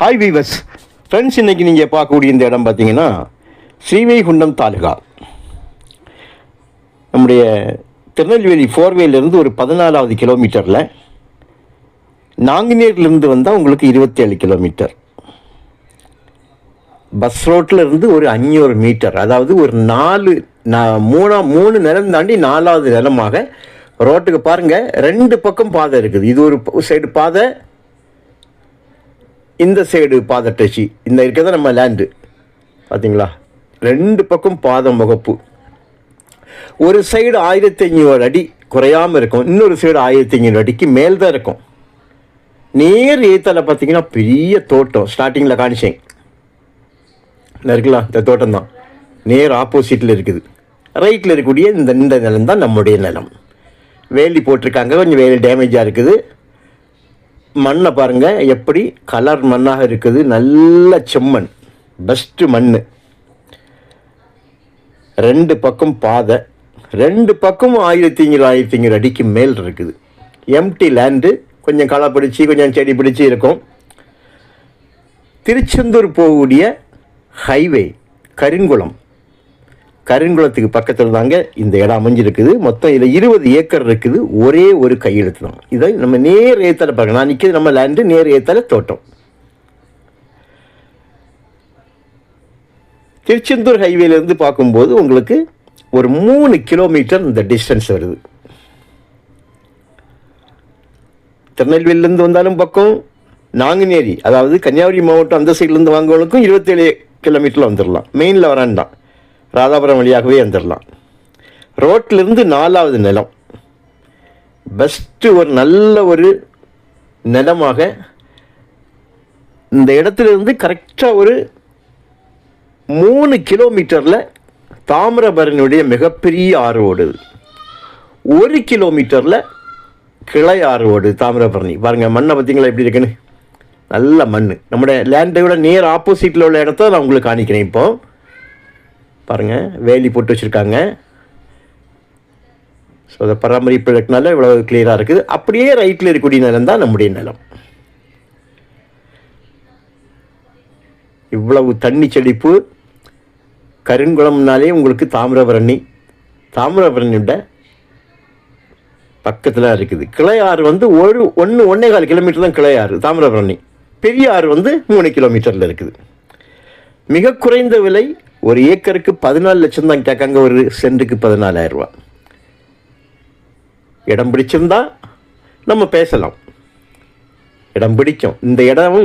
Hi viewers friends, இன்றைக்கி நீங்கள் பார்க்கக்கூடிய இந்த இடம் பார்த்தீங்கன்னா ஸ்ரீவைகுண்டம் தாலுகா. நம்முடைய திருநெல்வேலி ஃபோர்வேலேருந்து ஒரு 14வது கிலோமீட்டரில், நாங்குநேர்லேருந்து வந்தால் உங்களுக்கு 27 கிலோமீட்டர், பஸ் ரோட்டில் இருந்து ஒரு 500 மீட்டர், அதாவது ஒரு 3 நிலம் தாண்டி 4வது நிலமாக ரோட்டுக்கு பாருங்கள். 2 பக்கம் பாதை இருக்குது. இது ஒரு சைடு பாதை, இந்த சைடு பாதை டச்சி. இந்த இருக்கிறத நம்ம லேண்டு பார்த்தீங்களா, 2 பக்கம் பாதை முகப்பு. ஒரு சைடு 1500 அடி குறையாமல் இருக்கும், இன்னொரு சைடு 1500 அடிக்கு மேல் தான் இருக்கும். நேர் ஏத்தால பார்த்தீங்கன்னா பெரிய தோட்டம். ஸ்டார்டிங்கில் காணிச்சேன் இருக்கலாம், இந்த தோட்டம் தான் நேர் ஆப்போசிட்டில் இருக்குது. ரைட்டில் இருக்கக்கூடிய இந்த நிலம் தான் நம்முடைய நிலம். வேலி போட்டிருக்காங்க, கொஞ்சம் வேலி டேமேஜாக இருக்குது. மண்ணை பாருங்கள் எப்படி கலர் மண்ணாக இருக்குது, நல்ல செம்மண், பெஸ்ட்டு மண். 2 பக்கம் பாதை, 2 பக்கம் 1500 அடிக்கு மேல் இருக்குது. எம்டி லேண்டு, கொஞ்சம் களை பிடிச்சி கொஞ்சம் செடி பிடிச்சி இருக்கும். திருச்செந்தூர் போகக்கூடிய ஹைவே கருங்குளத்துக்கு பக்கத்தில் தாங்க இந்த இடம் அமைஞ்சிருக்குது. மொத்தம் இதில் 20 ஏக்கர் இருக்குது. ஒரே ஒரு கையெழுத்து தான். இதை நம்ம நேர் ஏத்தால பார்க்கலாம். நான் நிற்கிறது நம்ம லேண்டு, நேர் ஏத்தால தோட்டம். திருச்செந்தூர் ஹைவேலேருந்து பார்க்கும்போது உங்களுக்கு ஒரு 3 கிலோமீட்டர் இந்த டிஸ்டன்ஸ் வருது. திருநெல்வேலியிலேருந்து வந்தாலும் பக்கம், நாங்குநேரி அதாவது கன்னியாகுமரி மாவட்டம் அந்த சைட்லேருந்து வாங்குவவங்களுக்கும் 27 கிலோமீட்டரில் வந்துடலாம். மெயினில் வரான்டான், ராதாபுரம் வழியாகவே வந்துடலாம். ரோட்டிலிருந்து 4வது நிலம், பெஸ்ட்டு ஒரு நல்ல ஒரு நிலமாக. இந்த இடத்துலேருந்து கரெக்டாக ஒரு 3 கிலோமீட்டரில் தாமிரபரணியுடைய மிகப்பெரிய ஆறு ஓடுது. 1 கிலோமீட்டரில் கிளை ஆறு ஓடுது தாமிரபரணி. பாருங்கள் மண்ணை பார்த்தீங்களா எப்படி இருக்குன்னு, நல்ல மண். நம்முடைய லேண்டையோட நேர் ஆப்போசிட்டில் உள்ள இடத்த நான் உங்களுக்கு காணிக்கிறேன். இப்போது பாருங்கள், வேலி போட்டு வச்சுருக்காங்க. ஸோ அதை பராமரிப்பு இருக்கனால இவ்வளோ கிளியராக இருக்குது. அப்படியே ரைட்டில் இருக்கக்கூடிய நிலம் தான் நம்முடைய நிலம். இவ்வளவு தண்ணி செழிப்பு. கருங்குளம்னாலே உங்களுக்கு தாமிரபரணியோட பக்கத்தில் இருக்குது. கிளை ஆறு வந்து 1.25 கிலோமீட்டர் தான் கிளை ஆறு தாமிரபரணி. பெரிய ஆறு வந்து 3 கிலோமீட்டரில் இருக்குது. மிக குறைந்த விலை, ஒரு ஏக்கருக்கு 14 லட்சம் தான் கேட்காங்க, ஒரு சென்ட்டுக்கு 14,000 ரூபா. இடம் பிடிச்சிருந்தா நம்ம பேசலாம். இடம் பிடிக்கும். இந்த இடம்